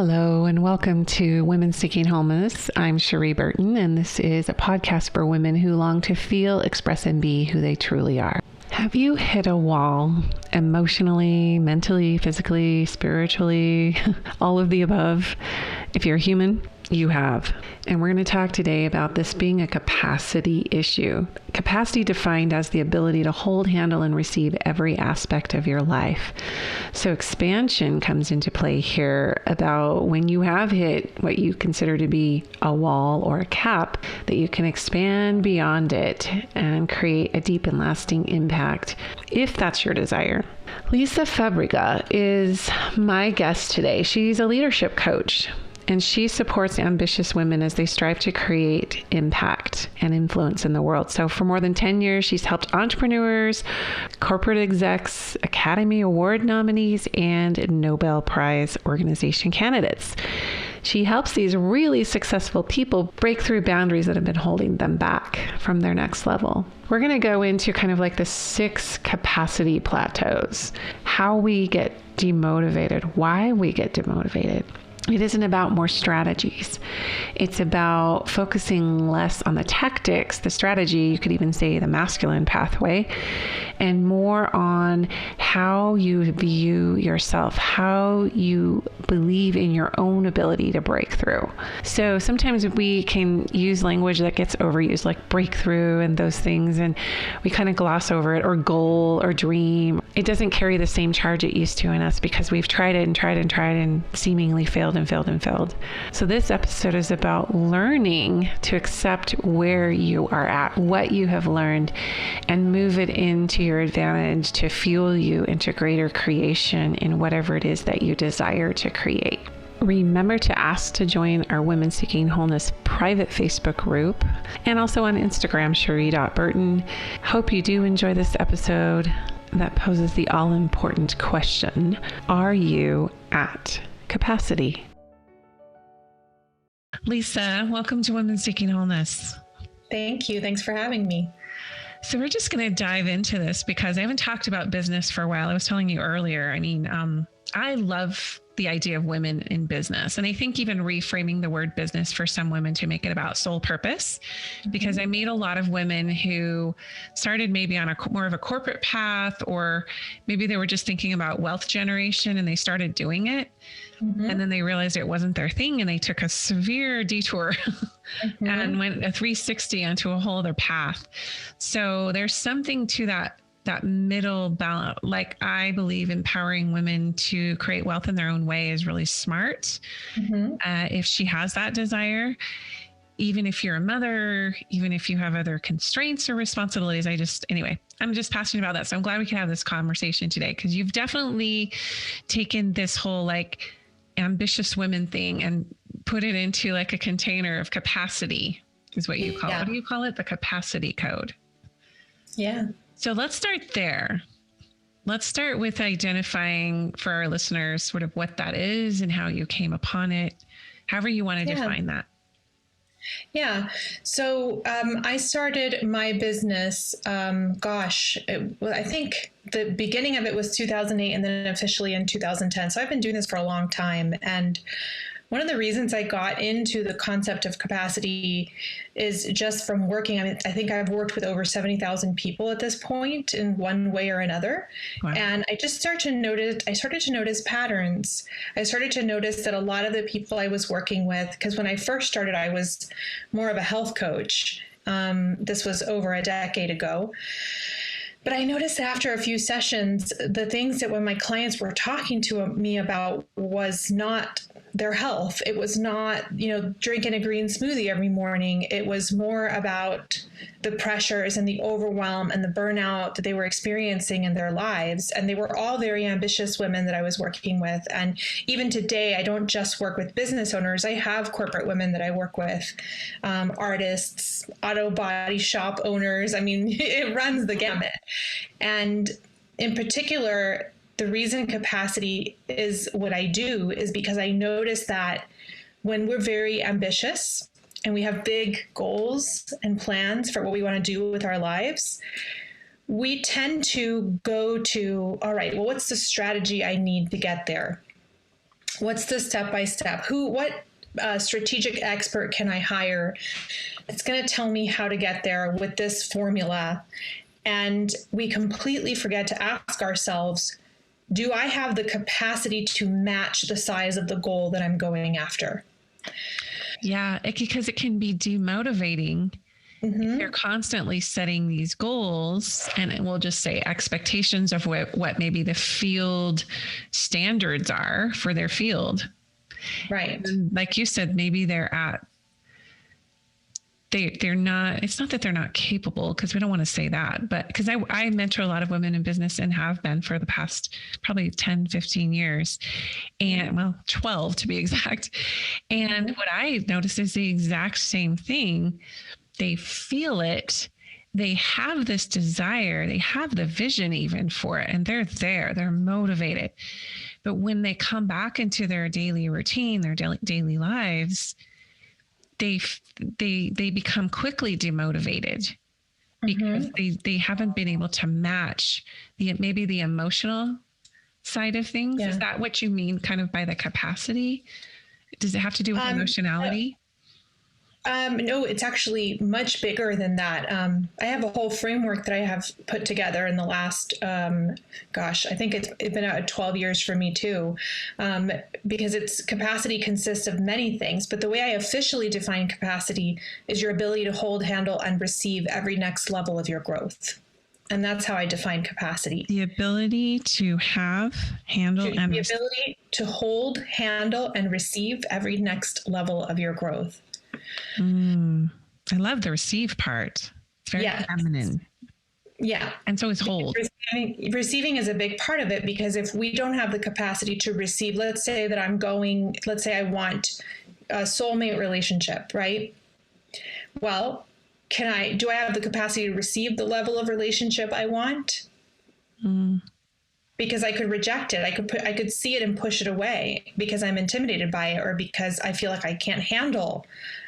Hello and welcome to Women Seeking Wholeness. I'm Cherie Burton, and this is a podcast for women who long to feel, express, and be who they truly are. Have you hit a wall emotionally, mentally, physically, spiritually, all of the above? If you're human, you have. And we're going to talk today about this being a capacity issue. Capacity defined as the ability to hold, handle, and receive every aspect of your life. So expansion comes into play here about when you have hit what you consider to be a wall or a cap, that you can expand beyond it and create a deep and lasting impact, if that's your desire. Lisa Fabrega is my guest today. She's a leadership coach, and she supports ambitious women as they strive to create impact and influence in the world. So for more than 10 years, she's helped entrepreneurs, corporate execs, Academy Award nominees, and Nobel Prize organization candidates. She helps these really successful people break through boundaries that have been holding them back from their next level. We're going to go into kind of like the 6 capacity plateaus, how we get demotivated, why we get demotivated. It isn't about more strategies. It's about focusing less on the tactics, the strategy, you could even say the masculine pathway, and more on how you view yourself, how you believe in your own ability to break through. So sometimes we can use language that gets overused, like breakthrough and those things, and we kind of gloss over it, or goal or dream. It doesn't carry the same charge it used to in us because we've tried it and tried and tried and seemingly failed and failed and failed. So this episode is about learning to accept where you are at, what you have learned, and move it into your advantage to fuel you into greater creation in whatever it is that you desire to create. Remember to ask to join our Women Seeking Wholeness private Facebook group, and also on Instagram, cherie.burton. Hope you do enjoy this episode that poses the all-important question: are you at capacity? Lisa, welcome to Women Seeking Wholeness. Thank you. Thanks for having me. So we're just going to dive into this because I haven't talked about business for a while. I was telling you earlier, I love the idea of women in business. And I think even reframing the word business for some women to make it about soul purpose, because I meet a lot of women who started maybe on more of a corporate path, or maybe they were just thinking about wealth generation and they started doing it. And then they realized it wasn't their thing, and they took a severe detour and went a 360 onto a whole other path. So there's something to that middle balance. Like, I believe empowering women to create wealth in their own way is really smart. If she has that desire, even if you're a mother, even if you have other constraints or responsibilities, I'm just passionate about that. So I'm glad we can have this conversation today, because you've definitely taken this whole like ambitious women thing and put it into like a container of capacity, is what you call it. What do you call it? The capacity code. Yeah. So let's start there. Let's start with identifying for our listeners sort of what that is and how you came upon it, however you want to define that. Yeah. So I started my business, I think the beginning of it was 2008 and then officially in 2010. So I've been doing this for a long time. And one of the reasons I got into the concept of capacity is just from working. I think I've worked with over 70,000 people at this point in one way or another. Wow. And I started to notice patterns. I started to notice that a lot of the people I was working with, because when I first started, I was more of a health coach. This was over a decade ago. But I noticed after a few sessions, the things that when my clients were talking to me about was not their health. It was not, drinking a green smoothie every morning. It was more about the pressures and the overwhelm and the burnout that they were experiencing in their lives. And they were all very ambitious women that I was working with. And even today, I don't just work with business owners. I have corporate women that I work with, artists, auto body shop owners. It runs the gamut. And in particular, the reason capacity is what I do is because I notice that when we're very ambitious and we have big goals and plans for what we want to do with our lives, we tend to go to, all right, well, what's the strategy I need to get there? What's the step-by-step? What strategic expert can I hire? It's going to tell me how to get there with this formula. And we completely forget to ask ourselves, do I have the capacity to match the size of the goal that I'm going after? Yeah, because it can be demotivating. If you're constantly setting these goals, and we'll just say expectations of what maybe the field standards are for their field. Right. And like you said, maybe they're not, it's not that they're not capable, because we don't want to say that, but because I mentor a lot of women in business and have been for the past probably 10, 15 years, and 12 to be exact. And what I noticed is the exact same thing. They feel it. They have this desire. They have the vision even for it. And they're motivated. But when they come back into their daily routine, their daily lives, they become quickly demotivated because they haven't been able to match maybe the emotional side of things. Yeah. Is that what you mean kind of by the capacity? Does it have to do with emotionality? No, it's actually much bigger than that. I have a whole framework that I have put together in the last, I think it's been out 12 years for me too, because its capacity consists of many things. But the way I officially define capacity is your ability to hold, handle, and receive every next level of your growth. And that's how I define capacity. The ability to have, handle, and the ability to hold, handle, and receive every next level of your growth. I love the receive part. It's very feminine. Yeah. And so is hold. Receiving is a big part of it, because if we don't have the capacity to receive, let's say I want a soulmate relationship, right? Well, do I have the capacity to receive the level of relationship I want? Because I could reject it. I could see it and push it away because I'm intimidated by it, or because I feel like I can't handle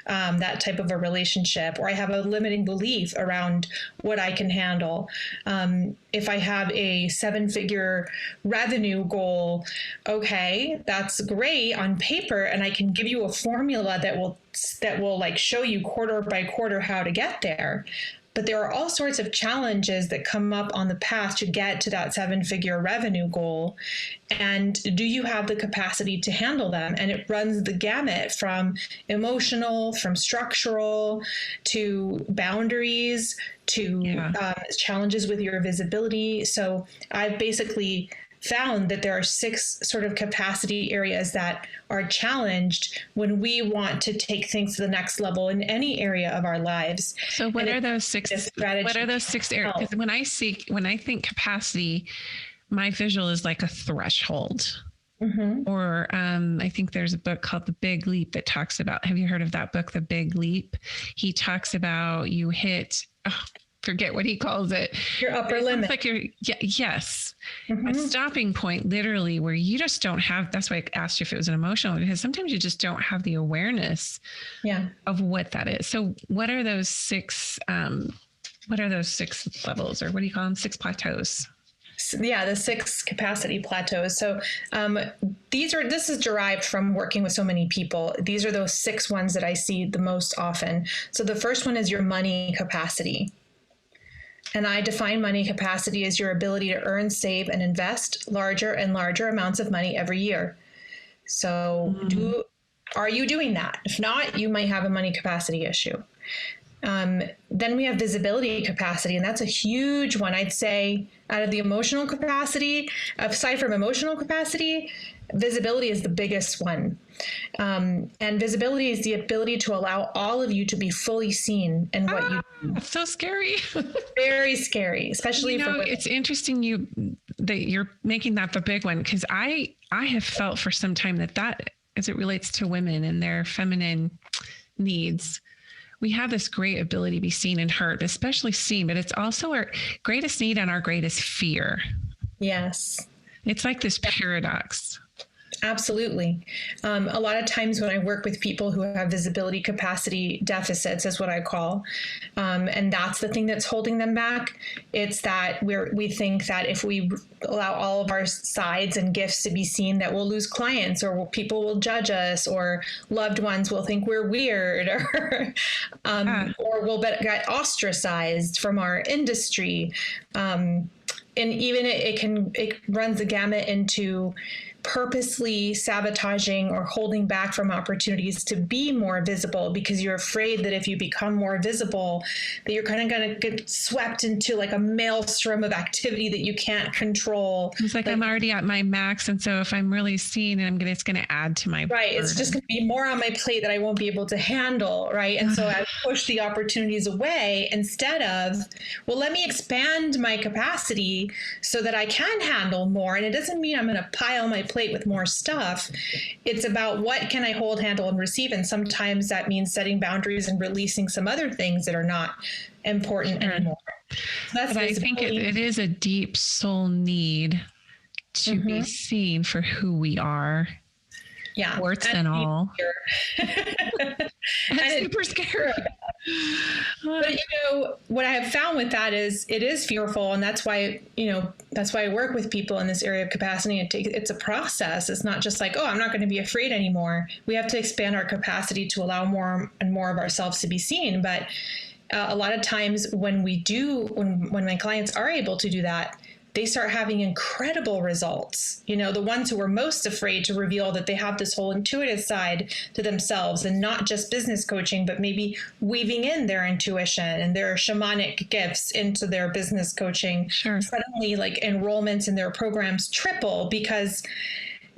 that type of a relationship, or I have a limiting belief around what I can handle. If I have a 7-figure revenue goal, okay, that's great on paper, and I can give you a formula that will like show you quarter by quarter how to get there. But there are all sorts of challenges that come up on the path to get to that 7-figure revenue goal. And do you have the capacity to handle them? And it runs the gamut from emotional, from structural, to boundaries, to challenges with your visibility. So I've basically found that there are 6 sort of capacity areas that are challenged when we want to take things to the next level in any area of our lives. So what are those 6 areas? Because when I think capacity, my visual is like a threshold. Or I think there's a book called The Big Leap that talks about, have you heard of that book, The Big Leap? He talks about you hit, forget what he calls it. Your upper limit. Like yes. A stopping point, literally, where you just don't have, that's why I asked you if it was an emotional, because sometimes you just don't have the awareness of what that is. So what are those 6 levels, or what do you call them? 6 plateaus? Yeah, the 6 capacity plateaus. So this is derived from working with so many people. These are those 6 ones that I see the most often. So the first one is your money capacity. And I define money capacity as your ability to earn, save, and invest larger and larger amounts of money every year. So are you doing that? If not, you might have a money capacity issue. Then we have visibility capacity, and that's a huge one. I'd say out of the emotional capacity, aside from emotional capacity, visibility is the biggest one. And visibility is the ability to allow all of you to be fully seen in what you do. That's so scary. Very scary, especially for women. It's interesting that you're making that the big one, because I have felt for some time that as it relates to women and their feminine needs, we have this great ability to be seen and heard, especially seen, but it's also our greatest need and our greatest fear. Yes. It's like this paradox. Absolutely. A lot of times when I work with people who have visibility capacity deficits, is what I call, and that's the thing that's holding them back. It's that we think that if we allow all of our sides and gifts to be seen, that we'll lose clients, or people will judge us, or loved ones will think we're weird, or we'll get ostracized from our industry. And even it runs the gamut into purposely sabotaging or holding back from opportunities to be more visible, because you're afraid that if you become more visible, that you're kind of going to get swept into like a maelstrom of activity that you can't control. It's like I'm already at my max. And so if I'm really seen, it's going to add to my right. burden. It's just going to be more on my plate that I won't be able to handle. Right. And so I push the opportunities away instead of, well, let me expand my capacity so that I can handle more. And it doesn't mean I'm going to pile my plate with more stuff. It's about what can I hold, handle, and receive. And sometimes that means setting boundaries and releasing some other things that are not important anymore. But I think it is a deep soul need to be seen for who we are. Yeah. Warts and all. That's super scary. But what I have found with that is it is fearful. And that's why I work with people in this area of capacity. It's a process. It's not just like, oh, I'm not going to be afraid anymore. We have to expand our capacity to allow more and more of ourselves to be seen. But a lot of times when my clients are able to do that, they start having incredible results. The ones who are most afraid to reveal that they have this whole intuitive side to themselves, and not just business coaching, but maybe weaving in their intuition and their shamanic gifts into their business coaching. Sure. Suddenly, like, enrollments in their programs triple, because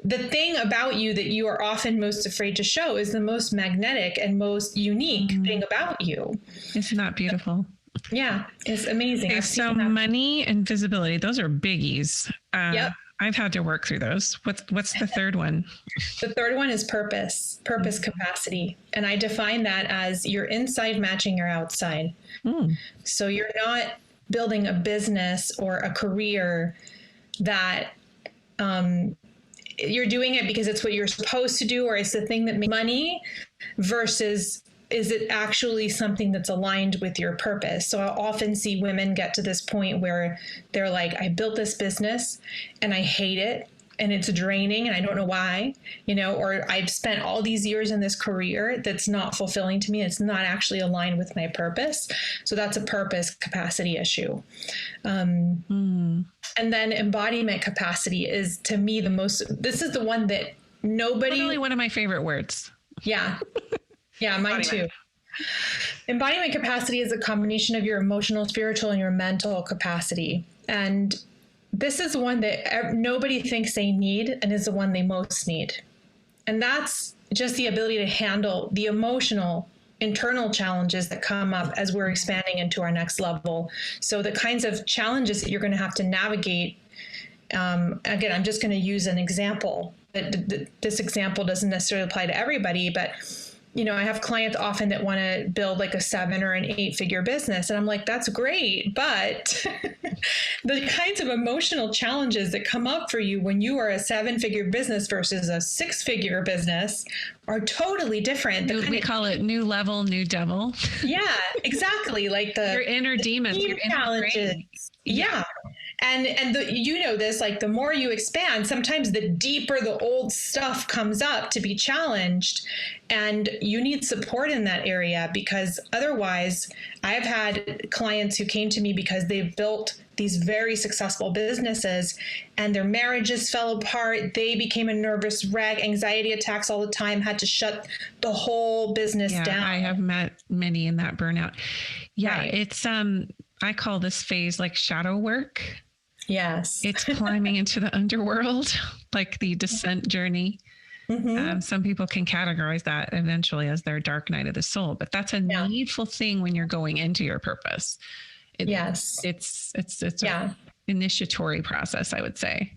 the thing about you that you are often most afraid to show is the most magnetic and most unique thing about you. Isn't that beautiful? Yeah, it's amazing. Okay, so money and visibility, those are biggies. Yep. I've had to work through those. What's the third one? The third one is purpose capacity. And I define that as your inside matching your outside. So you're not building a business or a career that you're doing it because it's what you're supposed to do, or it's the thing that makes money, versus is it actually something that's aligned with your purpose? So I often see women get to this point where they're like, I built this business and I hate it and it's draining and I don't know why, or I've spent all these years in this career that's not fulfilling to me. It's not actually aligned with my purpose. So that's a purpose capacity issue. And then embodiment capacity is, to me, this is the one that nobody. Literally one of my favorite words. Yeah. Yeah, mine too. Embodiment capacity is a combination of your emotional, spiritual, and your mental capacity. And this is one that nobody thinks they need, and is the one they most need. And that's just the ability to handle the emotional, internal challenges that come up as we're expanding into our next level. So the kinds of challenges that you're going to have to navigate. Again, I'm just going to use an example. This example doesn't necessarily apply to everybody, but I have clients often that want to build like a 7 or an 8-figure business. And I'm like, that's great. But the kinds of emotional challenges that come up for you when you are a 7-figure business versus a 6-figure business are totally different. We call it new level, new devil. Yeah, exactly. Like your inner demons, your inner challenges. Yeah. And this, like, the more you expand, sometimes the deeper the old stuff comes up to be challenged, and you need support in that area, because otherwise I've had clients who came to me because they've built these very successful businesses and their marriages fell apart. They became a nervous wreck, anxiety attacks all the time, had to shut the whole business down. I have met many in that burnout. Yeah. Right. It's, I call this phase like shadow work. Yes. It's climbing into the underworld, like the descent journey. Some people can categorize that eventually as their dark night of the soul, but that's a needful thing when you're going into your purpose. It's an initiatory process, I would say.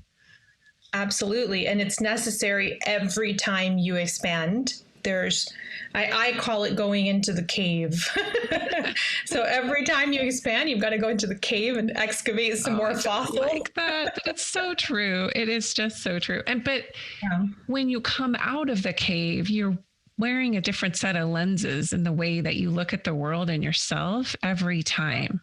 Absolutely. And it's necessary every time you expand. I call it going into the cave. So every time you expand, you've got to go into the cave and excavate some more fossils. Like that. But it's so true. It is just so true. But when you come out of the cave, you're wearing a different set of lenses in the way that you look at the world and yourself every time.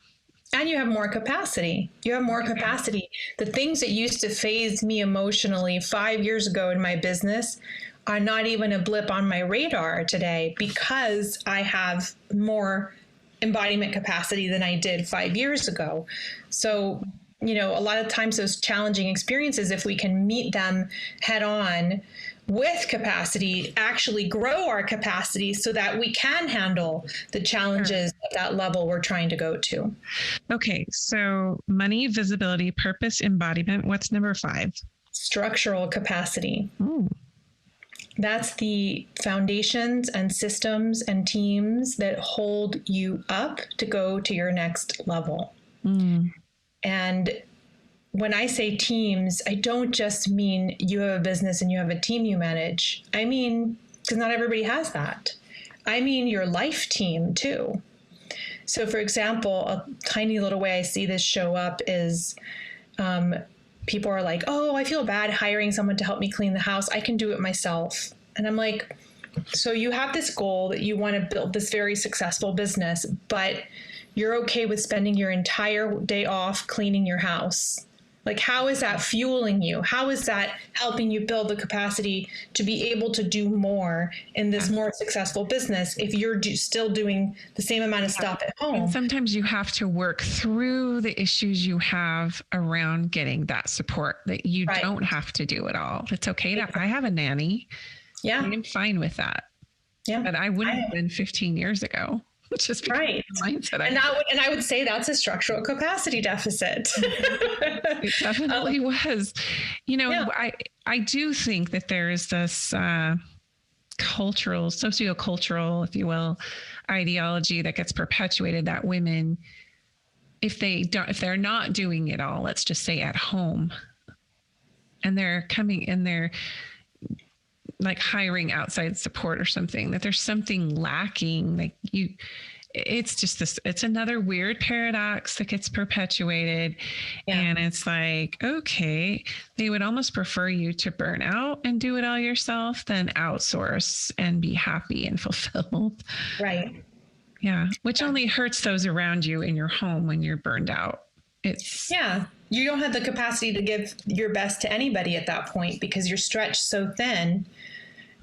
And you have more capacity. You have more capacity. The things that used to faze me emotionally 5 years ago in my business are not even a blip on my radar today because I have more embodiment capacity than I did 5 years ago. So, a lot of times those challenging experiences, if we can meet them head on with capacity, actually grow our capacity so that we can handle the challenges at that level we're trying to go to. Okay. So money, visibility, purpose, embodiment. What's number 5? Structural capacity. Ooh. That's the foundations and systems and teams that hold you up to go to your next level. And when I say teams, I don't just mean you have a business and you have a team you manage. I mean, because not everybody has that. I mean your life team too. So for example, a tiny little way I see this show up is people are like, oh, I feel bad hiring someone to help me clean the house. I can do it myself. And I'm like, so you have this goal that you want to build this very successful business, but you're okay with spending your entire day off cleaning your house. Like, how is that fueling you? How is that helping you build the capacity to be able to do more in this more successful business if you're still doing the same amount of stuff at home? And sometimes you have to work through the issues you have around getting that support, that you don't have to do it all. It's okay to, I have a nanny. Yeah. I'm fine with that. Yeah. But I wouldn't have been 15 years ago. Just right. Mindset and I would say that's a structural capacity deficit. It definitely was. I do think that there is this sociocultural, if you will, ideology that gets perpetuated that women, if they're not doing it all, let's just say at home, and they're coming in there like hiring outside support or something, that there's something lacking. It's another weird paradox that gets perpetuated. Yeah. And it's like, okay, they would almost prefer you to burn out and do it all yourself than outsource and be happy and fulfilled. Right. Yeah. Which only hurts those around you in your home when you're burned out. You don't have the capacity to give your best to anybody at that point because you're stretched so thin.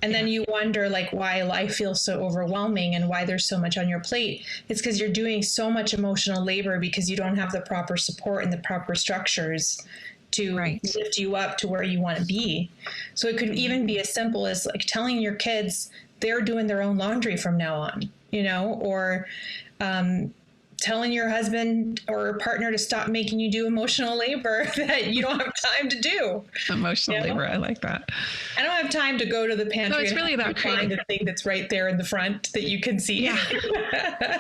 And then you wonder why life feels so overwhelming and why there's so much on your plate. It's because you're doing so much emotional labor because you don't have the proper support and the proper structures to lift you up to where you want to be. So it could even be as simple as telling your kids they're doing their own laundry from now on, or telling your husband or partner to stop making you do emotional labor that you don't have time to do. Emotional labor. I like that. I don't have time to go to the pantry. No, it's really about find the thing that's right there in the front that you can see. Yeah.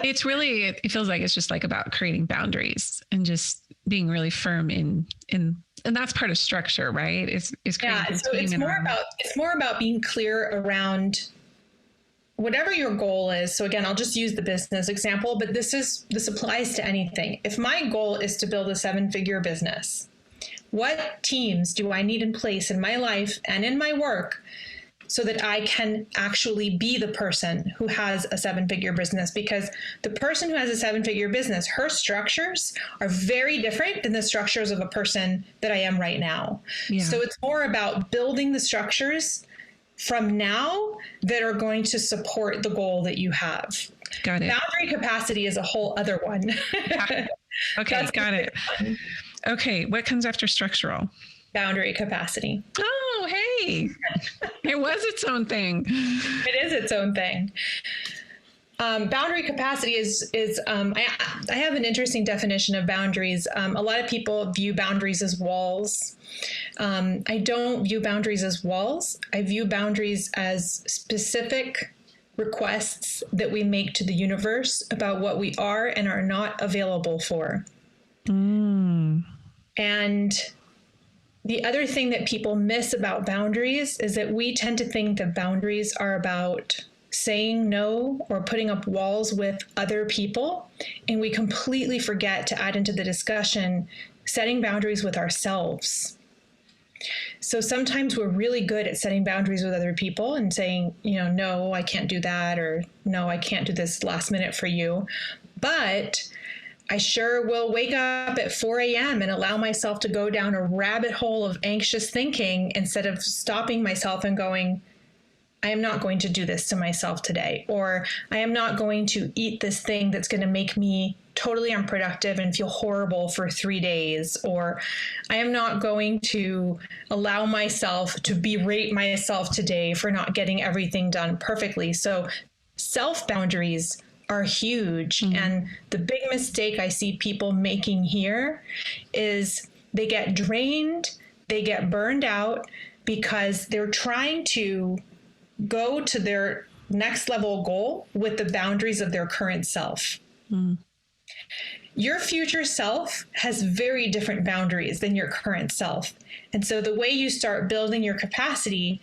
It feels like it's just about creating boundaries and just being really firm in and that's part of structure, right? So it's more about being clear around whatever your goal is. So again, I'll just use the business example, but this applies to anything. If my goal is to build a 7-figure business, what teams do I need in place in my life and in my work so that I can actually be the person who has a 7-figure business? Because the person who has a 7-figure business, her structures are very different than the structures of a person that I am right now. Yeah. So it's more about building the structures from now that are going to support the goal that you have. Got it. Boundary capacity is a whole other one. Okay, got it. Okay, what comes after structural? Boundary capacity. Oh, hey. It was its own thing. It is its own thing. Boundary capacity is I have an interesting definition of boundaries. A lot of people view boundaries as walls. I don't view boundaries as walls. I view boundaries as specific requests that we make to the universe about what we are and are not available for. And the other thing that people miss about boundaries is that we tend to think that boundaries are about saying no or putting up walls with other people, and we completely forget to add into the discussion setting boundaries with ourselves. So sometimes we're really good at setting boundaries with other people and saying, no, I can't do that, or no, I can't do this last minute for you. But I sure will wake up at 4 a.m. and allow myself to go down a rabbit hole of anxious thinking instead of stopping myself and going, I am not going to do this to myself today, or I am not going to eat this thing that's going to make me totally unproductive and feel horrible for 3 days, or I am not going to allow myself to berate myself today for not getting everything done perfectly. So self boundaries are huge. Mm-hmm. And the big mistake I see people making here is they get drained, they get burned out because they're trying to go to their next level goal with the boundaries of their current self. Mm. Your future self has very different boundaries than your current self. And so the way you start building your capacity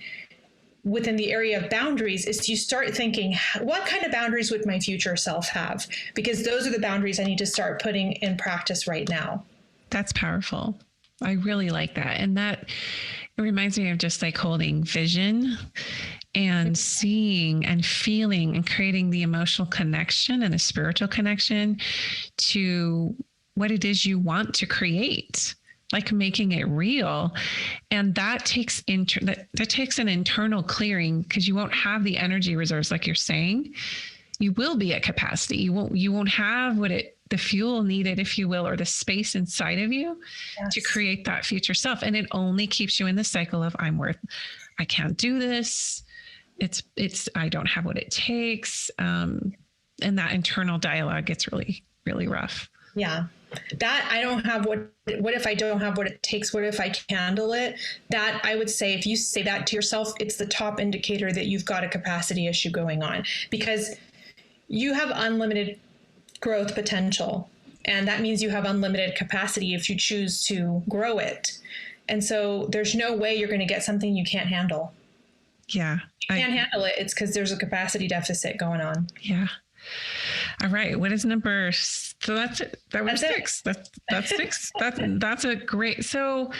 within the area of boundaries is you start thinking, what kind of boundaries would my future self have? Because those are the boundaries I need to start putting in practice right now. That's powerful. I really like that. And that it reminds me of just like holding vision and seeing and feeling and creating the emotional connection and the spiritual connection to what it is you want to create, like making it real. And that takes that takes an internal clearing, because you won't have the energy reserves, like you're saying. You will be at capacity. You won't have the fuel needed, if you will, or the space inside of you to create that future self. And it only keeps you in the cycle of I can't do this. I don't have what it takes. And that internal dialogue gets really, really rough. Yeah. That I don't have what if I don't have what it takes? What if I can handle it? That I would say, if you say that to yourself, it's the top indicator that you've got a capacity issue going on, because you have unlimited growth potential. And that means you have unlimited capacity if you choose to grow it. And so there's no way you're going to get something you can't handle. Yeah. You can't handle it. It's because there's a capacity deficit going on. Yeah. All right. What is number? So that's it. That was six. That's six. That's a great. So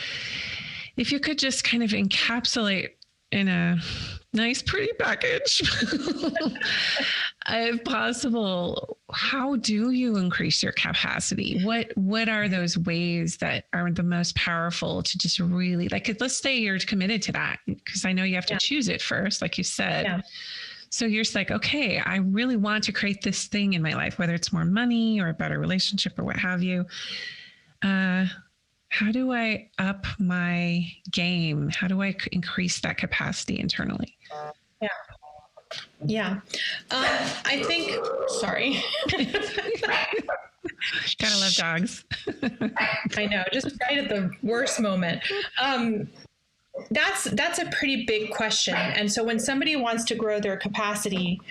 if you could just kind of encapsulate in a nice, pretty package, if possible, how do you increase your capacity? What are those ways that are the most powerful to just really, like, let's say you're committed to that, because I know you have to choose it first, like you said. Yeah. So you're just like, okay, I really want to create this thing in my life, whether it's more money or a better relationship or what have you. How do I up my game? How do I increase that capacity internally? Yeah. Yeah. I think, sorry. Gotta love dogs. I know, just right at the worst moment. That's a pretty big question. And so when somebody wants to grow their capacity,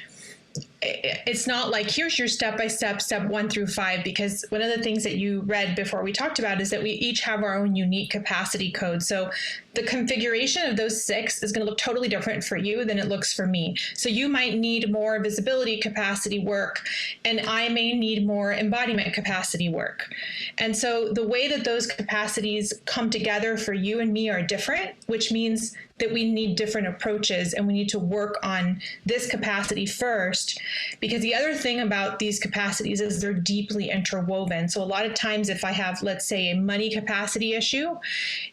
it's not like, here's your step-by-step, step 1 through 5, because one of the things that you read before we talked about is that we each have our own unique capacity code. So the configuration of those 6 is going to look totally different for you than it looks for me. So you might need more visibility capacity work, and I may need more embodiment capacity work. And so the way that those capacities come together for you and me are different, which means that we need different approaches, and we need to work on this capacity first, because the other thing about these capacities is they're deeply interwoven. So a lot of times if I have, let's say, a money capacity issue,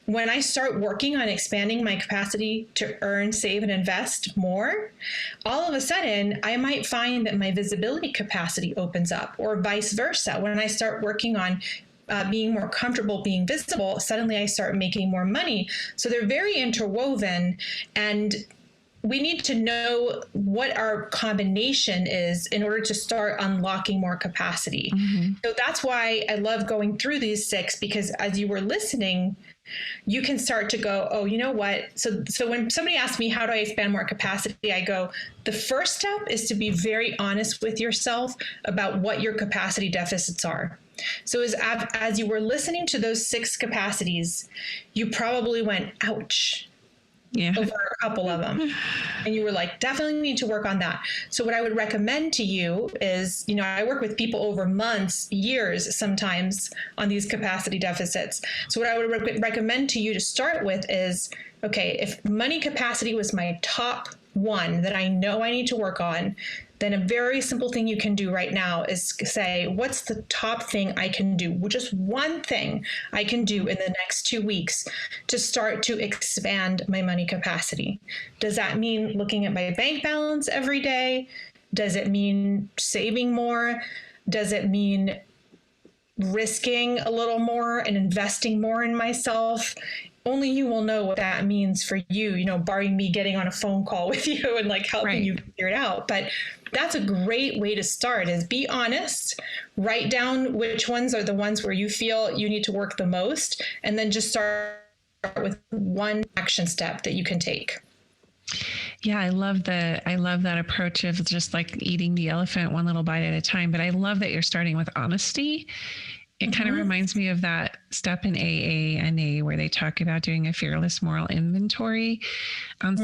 when I start working on expanding my capacity to earn, save, and invest more, all of a sudden I might find that my visibility capacity opens up, or vice versa. When I start working on being more comfortable being visible, suddenly I start making more money. So they're very interwoven, and we need to know what our combination is in order to start unlocking more capacity. Mm-hmm. So that's why I love going through these 6, because as you were listening, you can start to go, oh, you know what? So when somebody asks me, how do I expand more capacity? I go, the first step is to be very honest with yourself about what your capacity deficits are. So as you were listening to those 6 capacities, you probably went, ouch, Yeah. over a couple of them. And you were like, definitely need to work on that. So what I would recommend to you is, I work with people over months, years, sometimes on these capacity deficits. So what I would recommend to you to start with is, okay, if money capacity was my top one that I know I need to work on, then a very simple thing you can do right now is say, what's the top thing I can do? Just one thing I can do in the next 2 weeks to start to expand my money capacity. Does that mean looking at my bank balance every day? Does it mean saving more? Does it mean risking a little more and investing more in myself? Only you will know what that means for you, barring me getting on a phone call with you and like helping you figure it out. But that's a great way to start, is be honest, write down which ones are the ones where you feel you need to work the most, and then just start with one action step that you can take. Yeah, I love that approach of just like eating the elephant one little bite at a time. But I love that you're starting with honesty. It kind of reminds me of that step in AA where they talk about doing a fearless moral inventory on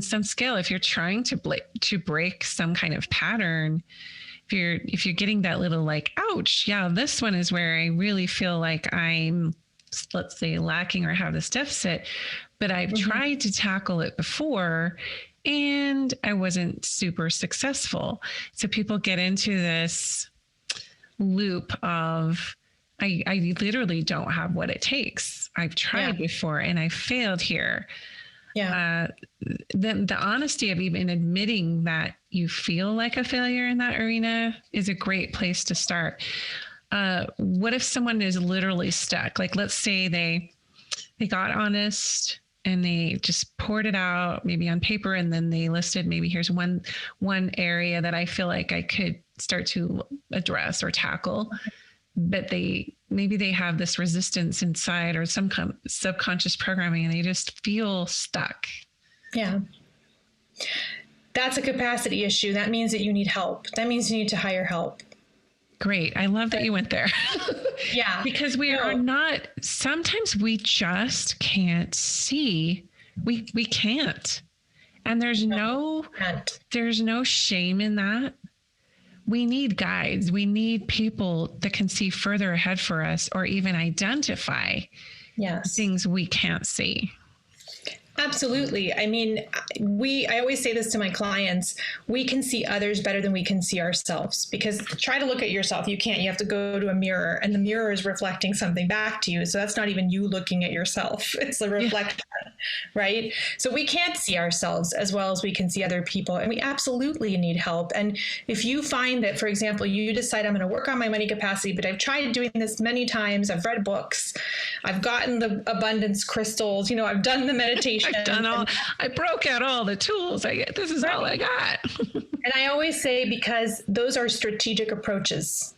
some scale. If you're trying to break some kind of pattern, if you're getting that little like, ouch, yeah, this one is where I really feel like I'm, let's say, lacking or have this deficit, but I've tried to tackle it before and I wasn't super successful. So people get into this loop of, I literally don't have what it takes. I've tried before and I failed here. Yeah. Then the honesty of even admitting that you feel like a failure in that arena is a great place to start. What if someone is literally stuck? Like, let's say they got honest and they just poured it out maybe on paper, and then they listed, maybe here's one area that I feel like I could start to address or tackle. But maybe they have this resistance inside or some subconscious programming, and they just feel stuck. Yeah. That's a capacity issue. That means that you need help. That means you need to hire help. Great. I love that you went there. Yeah. Because we are not, sometimes we just can't see. We can't. And there's no shame in that. We need guides. We need people that can see further ahead for us, or even identify things we can't see. Absolutely. I mean, I always say this to my clients, we can see others better than we can see ourselves, because try to look at yourself. You can't, you have to go to a mirror, and the mirror is reflecting something back to you. So that's not even you looking at yourself. It's a reflection, right? So we can't see ourselves as well as we can see other people, and we absolutely need help. And if you find that, for example, you decide, I'm going to work on my money capacity, but I've tried doing this many times. I've read books. I've gotten the abundance crystals. I've done the meditation. I broke out all the tools. This is all I got. And I always say, because those are strategic approaches.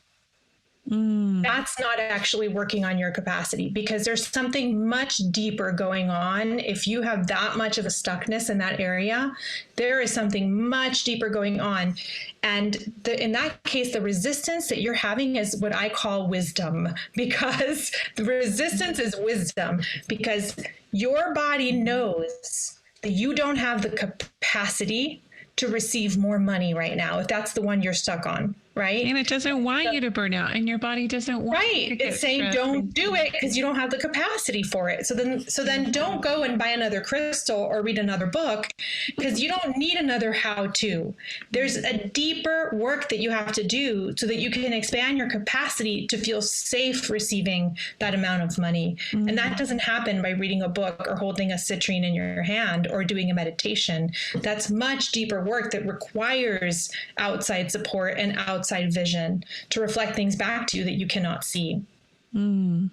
That's not actually working on your capacity, because there's something much deeper going on. If you have that much of a stuckness in that area, there is something much deeper going on. And in that case, the resistance that you're having is what I call wisdom, because the resistance is wisdom, because your body knows that you don't have the capacity to receive more money right now, if that's the one you're stuck on, right? And it doesn't want you to burn out, and your body doesn't want you to get It's saying don't do it because you don't have the capacity for it. So then don't go and buy another crystal or read another book, because you don't need another how-to. There's a deeper work that you have to do so that you can expand your capacity to feel safe receiving that amount of money. And that doesn't happen by reading a book or holding a citrine in your hand or doing a meditation. That's much deeper work that requires outside support and outside vision to reflect things back to you that you cannot see.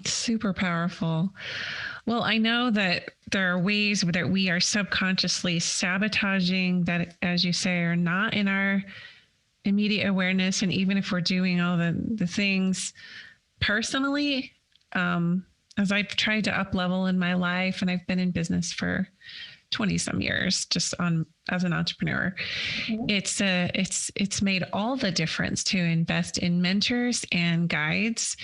Super powerful. Well, I know that there are ways that we are subconsciously sabotaging that, as you say, are not in our immediate awareness. And even if we're doing all the things personally, as I've tried to up level in my life, and I've been in business for 20 some years, just as an entrepreneur, it's made all the difference to invest in mentors and guides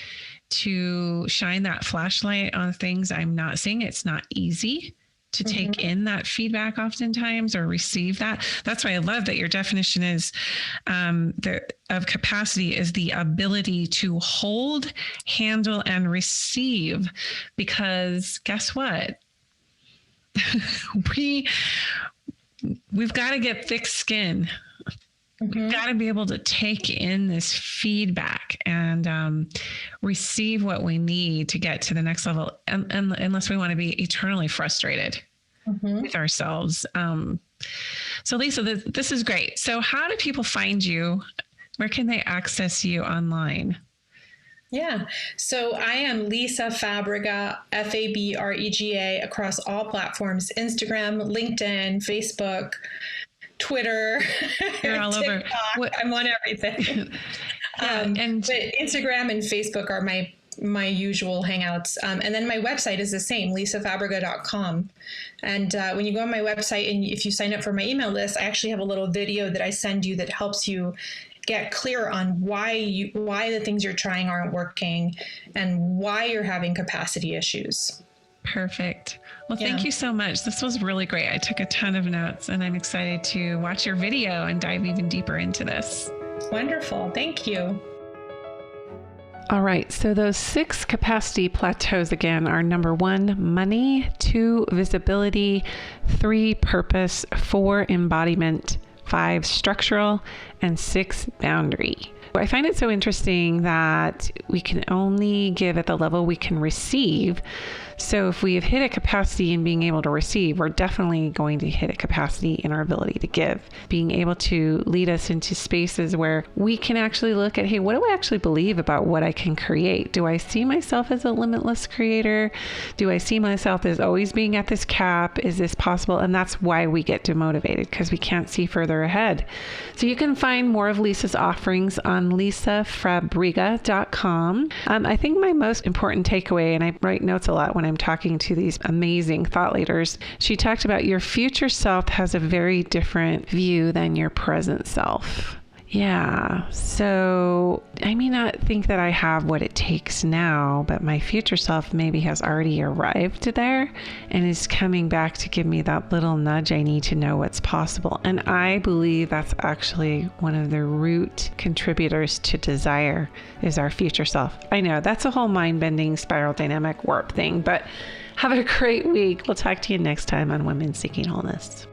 to shine that flashlight on things I'm not seeing. It's not easy to take in that feedback oftentimes or receive that. That's why I love that your definition is of capacity is the ability to hold, handle, and receive. Because guess what? We've got to get thick skin. We've got to be able to take in this feedback and receive what we need to get to the next level, and unless we want to be eternally frustrated with ourselves. So Lisa, this is great. So how do people find you? Where can they access you online? Yeah. So I am Lisa Fabrega, Fabrega, across all platforms: Instagram, LinkedIn, Facebook, Twitter, You're all over. I'm on everything. But Instagram and Facebook are my usual hangouts. And then my website is the same, lisafabrega.com. And when you go on my website and if you sign up for my email list, I actually have a little video that I send you that helps you get clear on why the things you're trying aren't working and why you're having capacity issues. Perfect. Well, thank you so much. This was really great. I took a ton of notes and I'm excited to watch your video and dive even deeper into this. Wonderful. Thank you. All right. So those 6 capacity plateaus again are: number 1, money; 2, visibility; 3, purpose; 4, embodiment; 5, structural; and 6, boundary. I find it so interesting that we can only give at the level we can receive. So if we have hit a capacity in being able to receive, we're definitely going to hit a capacity in our ability to give. Being able to lead us into spaces where we can actually look at, hey, what do I actually believe about what I can create? Do I see myself as a limitless creator? Do I see myself as always being at this cap? Is this possible? And that's why we get demotivated, because we can't see further ahead. So you can find more of Lisa's offerings on lisafabrega.com. I think my most important takeaway, and I write notes a lot when I'm talking to these amazing thought leaders, she talked about your future self has a very different view than your present self. Yeah. So I may not think that I have what it takes now, but my future self maybe has already arrived there and is coming back to give me that little nudge I need to know what's possible. And I believe that's actually one of the root contributors to desire is our future self. I know that's a whole mind-bending spiral dynamic warp thing, but have a great week. We'll talk to you next time on Women Seeking Wholeness.